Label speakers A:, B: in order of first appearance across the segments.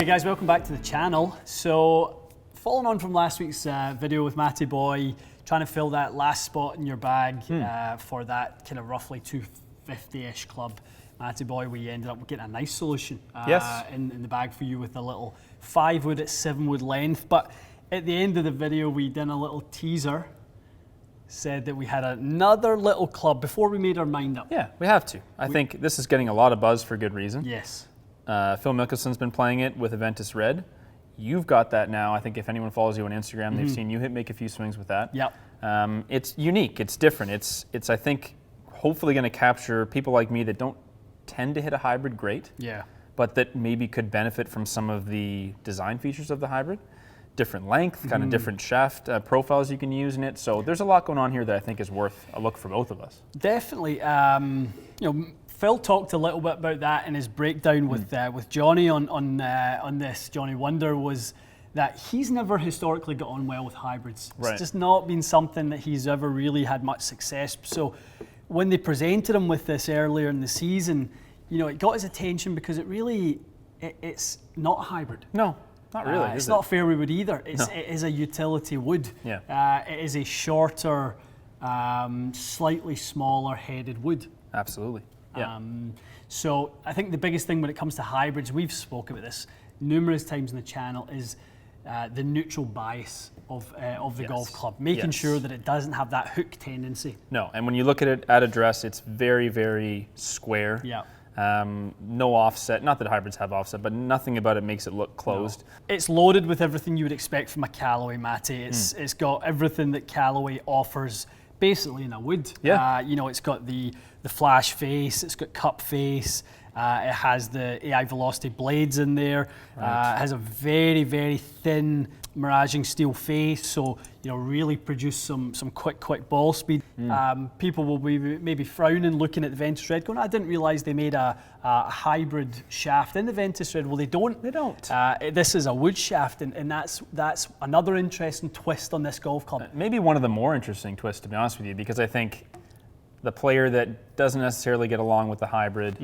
A: Hey guys, welcome back to the channel. So, following on from last week's video with Matty Boy, trying to fill that last spot in your bag for that kind of roughly 250-ish club. Matty Boy, we ended up getting a nice solution in the bag for you with a little 5 wood at 7 wood length. But at the end of the video, we did a little teaser, said that we had another little club before we made our mind up.
B: Yeah, we have to. I think this is getting a lot of buzz for good reason.
A: Yes.
B: Phil Mickelson's been playing it with Aventus Red. You've got that now. I think if anyone follows you on Instagram, they've seen you make a few swings with that.
A: Yep.
B: It's unique. It's different. It's I think, hopefully going to capture people like me that don't tend to hit a hybrid great.
A: Yeah.
B: But that maybe could benefit from some of the design features of the hybrid. Different length, kind of different shaft profiles you can use in it. So there's a lot going on here that I think is worth a look for both of us.
A: Definitely. Phil talked a little bit about that in his breakdown with Johnny on this. Johnny Wonder was that he's never historically got on well with hybrids.
B: Right.
A: It's just not been something that he's ever really had much success. So when they presented him with this earlier in the season, it got his attention because it's not a hybrid.
B: No. Not really,
A: it's not a fairway wood either. It is a utility wood.
B: Yeah.
A: It is a shorter, slightly smaller headed wood.
B: Absolutely. Yeah.
A: So I think the biggest thing when it comes to hybrids, we've spoken about this numerous times on the channel, is the neutral bias of the golf club, making sure that it doesn't have that hook tendency.
B: No, and when you look at it at address, it's very, very square.
A: Yeah.
B: No offset, not that hybrids have offset, but nothing about it makes it look closed.
A: No. It's loaded with everything you would expect from a Callaway, Matty. It's got everything that Callaway offers basically in a wood.
B: Yeah.
A: It's got the flash face, it's got cup face, it has the AI Velocity blades in there, it has a very, very thin miraging steel face, so really produce some quick ball speed. People will be maybe frowning looking at the Ventus Red going, I didn't realise they made a hybrid shaft in the Ventus Red. Well, they don't.
B: They don't.
A: This is a wood shaft, and that's another interesting twist on this golf club.
B: Maybe one of the more interesting twists, to be honest with you, because I think the player that doesn't necessarily get along with the hybrid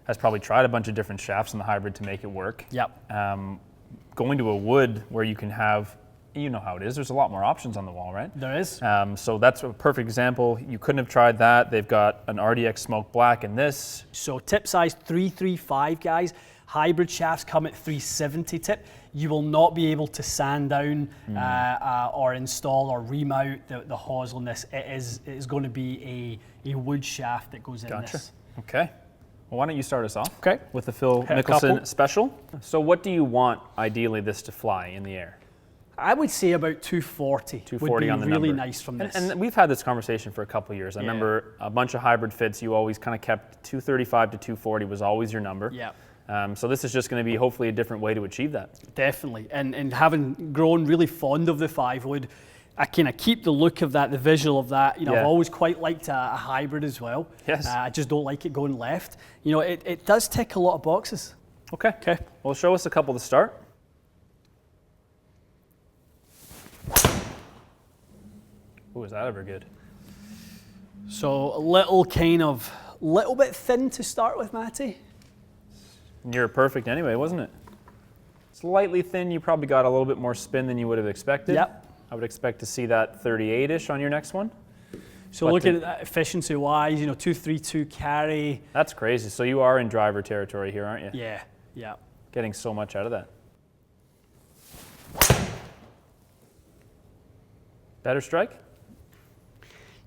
B: has probably tried a bunch of different shafts in the hybrid to make it work.
A: Yep.
B: Going to a wood where you can have, how it is, there's a lot more options on the wall, right?
A: There is.
B: So that's a perfect example. You couldn't have tried that. They've got an RDX Smoke Black in this.
A: So tip size 335, guys. Hybrid shafts come at 370 tip. You will not be able to sand down or install or remount the hosel in this. It is going to be a wood shaft that goes in this.
B: Okay. Well, why don't you start us off with the Phil
A: Hit
B: Mickelson special. So what do you want, ideally, this to fly in the air?
A: I would say about 240.
B: 240
A: would be
B: on the
A: really
B: number.
A: Nice from this.
B: And we've had this conversation for a couple of years. I remember a bunch of hybrid fits, you always kind of kept 235 to 240 was always your number.
A: Yeah.
B: So this is just going to be hopefully a different way to achieve that.
A: Definitely. And having grown really fond of the 5 wood, I kind of keep the look of that, the visual of that. I've always quite liked a hybrid as well.
B: Yes.
A: I just don't like it going left. It does tick a lot of boxes.
B: Okay. Well, show us a couple to start. Ooh, is that ever good?
A: So a little bit thin to start with, Matty.
B: Near perfect anyway, wasn't it? Slightly thin, you probably got a little bit more spin than you would have expected.
A: Yep.
B: I would expect to see that 38-ish on your next one.
A: So looking at that efficiency-wise, 232 carry.
B: That's crazy. So you are in driver territory here, aren't you?
A: Yeah.
B: Getting so much out of that. Better strike?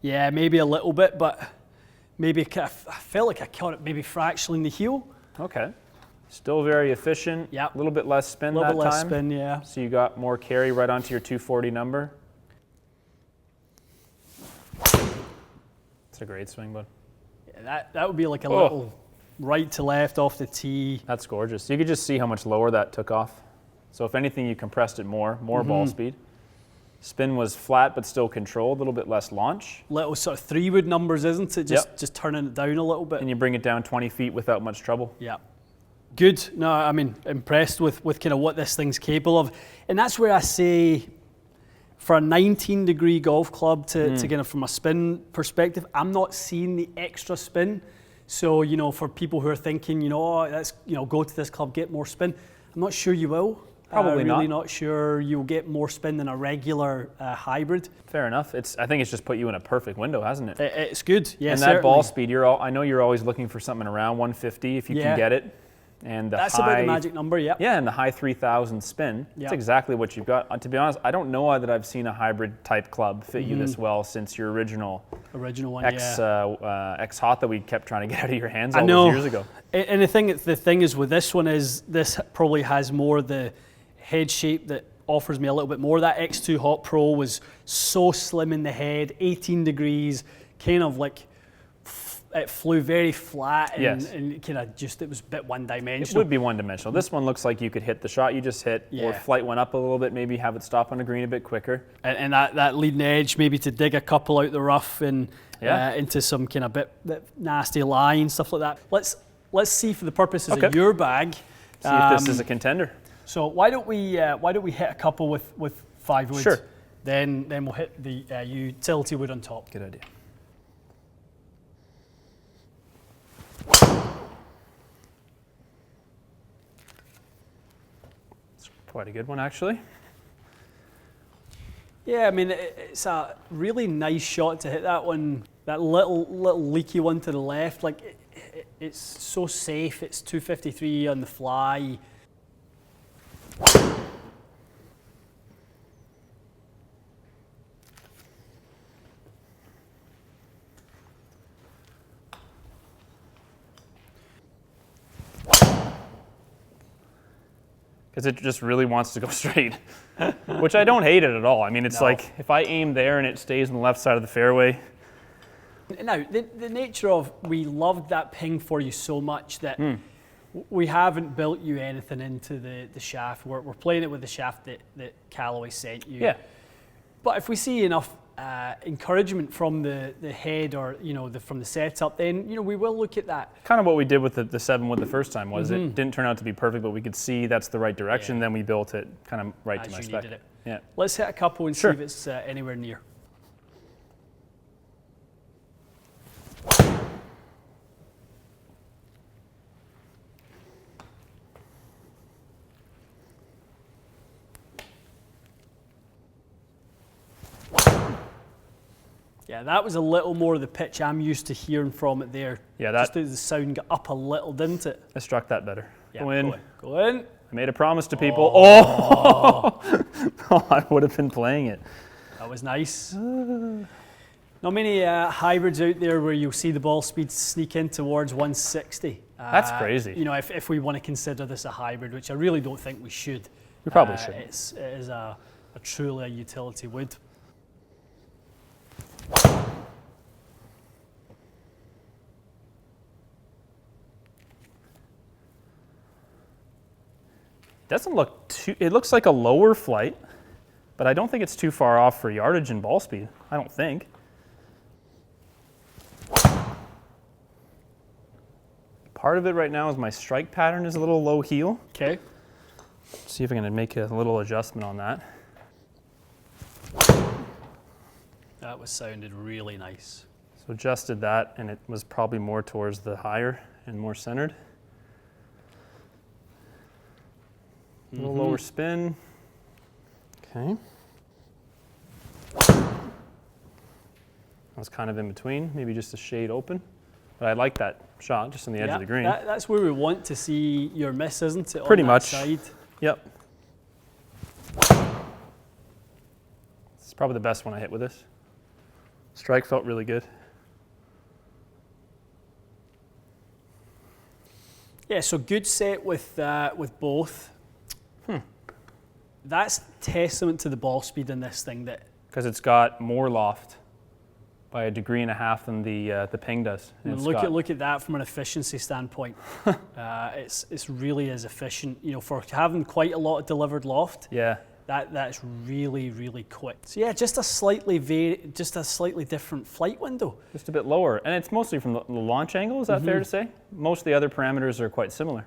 A: Yeah, maybe a little bit, but maybe I felt like I caught it maybe fractionally in the heel.
B: Okay. Still very efficient.
A: Yep.
B: A little bit less spin that time.
A: A little bit less spin, yeah.
B: So you got more carry right onto your 240 number. It's a great swing, bud.
A: Yeah, that would be like a little right to left off the tee.
B: That's gorgeous. You could just see how much lower that took off. So if anything, you compressed it more ball speed. Spin was flat but still controlled, a little bit less launch.
A: Little sort of 3 wood numbers, isn't it? Just turning it down a little bit.
B: And you bring it down 20 feet without much trouble.
A: Yeah. Good. No, I mean, impressed with kind of what this thing's capable of. And that's where I say, for a 19-degree golf club to kind of from a spin perspective, I'm not seeing the extra spin. So, for people who are thinking, let's, go to this club, get more spin, I'm not sure you will.
B: Probably
A: really
B: not.
A: not sure you'll get more spin than a regular hybrid.
B: Fair enough. I think it's just put you in a perfect window, hasn't it?
A: It's good, yeah.
B: And
A: certainly.
B: that ball speed, I know you're always looking for something around 150 if you can get it. And
A: that's about the magic number, yeah.
B: Yeah, and the high 3,000 spin. That's exactly what you've got. To be honest, I don't know that I've seen a hybrid type club fit you this well since your original
A: one,
B: X Hot that we kept trying to get out of your hands all those years ago.
A: And the thing is with this one is this probably has more the head shape that offers me a little bit more. That X2 Hot Pro was so slim in the head, 18 degrees, kind of like it flew very flat and kind of just, it was a bit one-dimensional.
B: It would be one-dimensional. This one looks like you could hit the shot you just hit, or flight one up a little bit, maybe have it stop on the green a bit quicker.
A: And that leading edge, maybe to dig a couple out the rough and into some kind of bit nasty line, stuff like that. Let's see for the purposes of your bag.
B: See if this is a contender.
A: So why don't we hit a couple with 5 wood?
B: Sure.
A: Then we'll hit the utility wood on top.
B: Good idea. It's quite a good one, actually.
A: Yeah, I mean, it's a really nice shot to hit that one, that little leaky one to the left. Like, it's so safe. It's 253 on the fly.
B: Because it just really wants to go straight, which I don't hate it at all. I mean, it's like if I aim there and it stays on the left side of the fairway.
A: Now, the nature of, we loved that ping for you so much that we haven't built you anything into the shaft. We're playing it with the shaft that Callaway sent you.
B: Yeah.
A: But if we see enough encouragement from the head or from the setup, then we will look at that.
B: Kind of what we did with the 7 wood the first time was it didn't turn out to be perfect, but we could see that's the right direction. Then we built it kind of right to my spec. Yeah.
A: Let's hit a couple and see if it's anywhere near. Yeah, that was a little more of the pitch I'm used to hearing from it there. Yeah, just the sound got up a little, didn't it?
B: I struck that better.
A: Yeah, go in. Go in.
B: I made a promise to people. Oh, I would have been playing it.
A: That was nice. Not many hybrids out there where you'll see the ball speed sneak in towards 160.
B: That's crazy.
A: If we want to consider this a hybrid, which I really don't think we should.
B: We probably should.
A: It is a truly a utility wood.
B: Doesn't look too, it looks like a lower flight, but I don't think it's too far off for yardage and ball speed. I don't think. Part of it right now is my strike pattern is a little low heel.
A: Okay.
B: See if I can make a little adjustment on that.
A: That sounded really nice.
B: So adjusted that, and it was probably more towards the higher and more centered. A little lower spin. Okay. I was kind of in between, maybe just a shade open. But I like that shot, just on the edge of the green.
A: That's where we want to see your miss, isn't it?
B: Pretty
A: on
B: much.
A: That side.
B: Yep. It's probably the best one I hit with this. Strike felt really good.
A: Yeah, so good set with both. That's testament to the ball speed in this thing, that
B: because it's got more loft by 1.5 degrees than the ping does.
A: Look at that from an efficiency standpoint. It's really is efficient. For having quite a lot of delivered loft.
B: Yeah.
A: That's really, really quick. So yeah, just a slightly different flight window.
B: Just a bit lower, and it's mostly from the launch angle. Is that fair to say? Most of the other parameters are quite similar.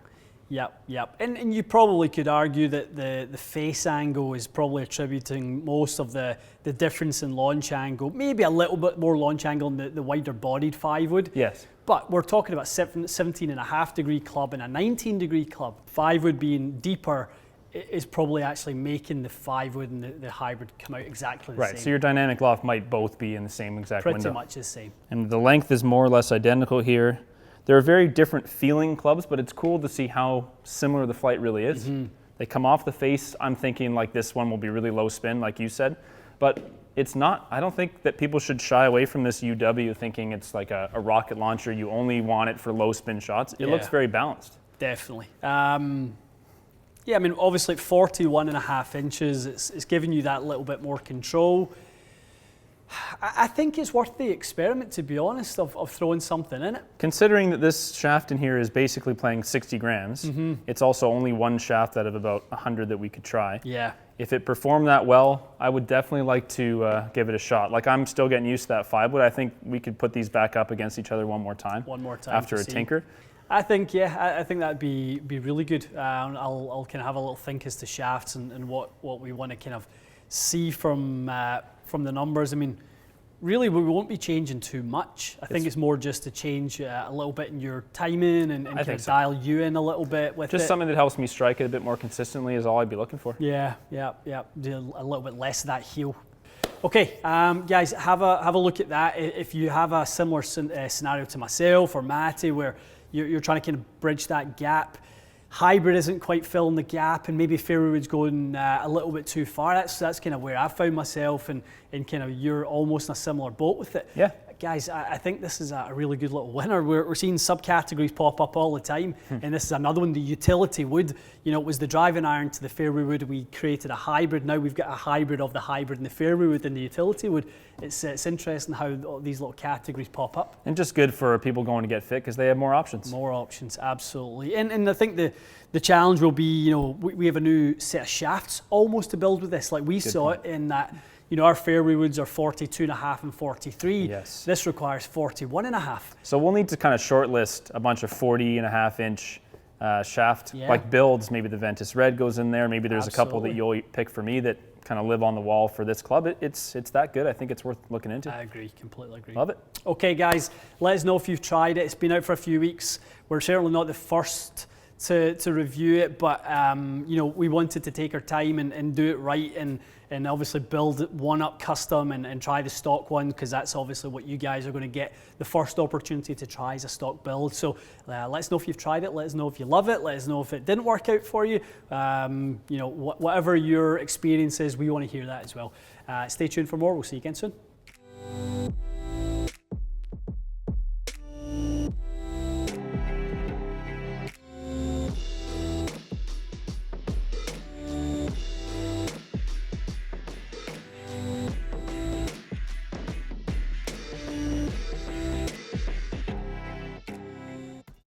A: Yep. And you probably could argue that the face angle is probably attributing most of the difference in launch angle. Maybe a little bit more launch angle in the wider bodied 5 wood.
B: Yes.
A: But we're talking about 17.5 degree club and a 19 degree club. 5-wood being deeper is probably actually making the 5-wood and the hybrid come out exactly the same.
B: Right, so your dynamic loft might both be in the same exact window.
A: Pretty much the same.
B: And the length is more or less identical here. They're very different feeling clubs, but it's cool to see how similar the flight really is. They come off the face, I'm thinking like this one will be really low spin, like you said, but it's not. I don't think that people should shy away from this UW thinking it's like a rocket launcher. You only want it for low spin shots. It looks very balanced.
A: Definitely. Yeah, I mean, obviously at 41.5 inches, it's giving you that little bit more control. I think it's worth the experiment, to be honest, of throwing something in it.
B: Considering that this shaft in here is basically playing 60 grams, it's also only one shaft out of about 100 that we could try.
A: Yeah.
B: If it performed that well, I would definitely like to give it a shot. Like, I'm still getting used to that 5-wood. I think we could put these back up against each other one more time.
A: One more time
B: after a tinker.
A: I think, yeah, I think that'd be really good. I'll kind of have a little think as to shafts and what we want to kind of see from the numbers. I mean, really, we won't be changing too much. I think it's more just to change a little bit in your timing and kind of dial you in a little bit with
B: just something that helps me strike it a bit more consistently is all I'd be looking for.
A: Yeah. Do a little bit less of that heel. Okay, guys, have a look at that. If you have a similar scenario to myself or Matty, where you're trying to kind of bridge that gap, hybrid isn't quite filling the gap, and maybe fairway wood's going a little bit too far. That's kind of where I found myself, and kind of you're almost in a similar boat with it. Yeah. Guys, I think this is a really good little winner. We're seeing subcategories pop up all the time, and this is another one, the utility wood. You know, it was the driving iron to the fairway wood. We created a hybrid. Now we've got a hybrid of the hybrid and the fairway wood and the utility wood. It's interesting how all these little categories pop up.
B: And just good for people going to get fit because they have more options.
A: More options, absolutely. And I think the challenge will be, you know, we have a new set of shafts almost to build with this. Like we saw it in that, you know, our fairway woods are 42.5 and 43.
B: Yes.
A: This requires 41.5.
B: So we'll need to kind of shortlist a bunch of 40.5 inch shaft like builds. Maybe the Ventus Red goes in there. Maybe there's a couple that you'll pick for me that kind of live on the wall for this club. It's that good. I think it's worth looking into.
A: I agree, completely agree.
B: Love it.
A: Okay, guys, let us know if you've tried it. It's been out for a few weeks. We're certainly not the first to review it, but you know, we wanted to take our time and do it right, and obviously build one up custom and try the stock one, because that's obviously what you guys are going to get the first opportunity to try as a stock build. So let us know if you've tried it. Let us know if you love it. Let us know if it didn't work out for you. You know, whatever your experience is, we want to hear that as well. Stay tuned for more. We'll see you again soon.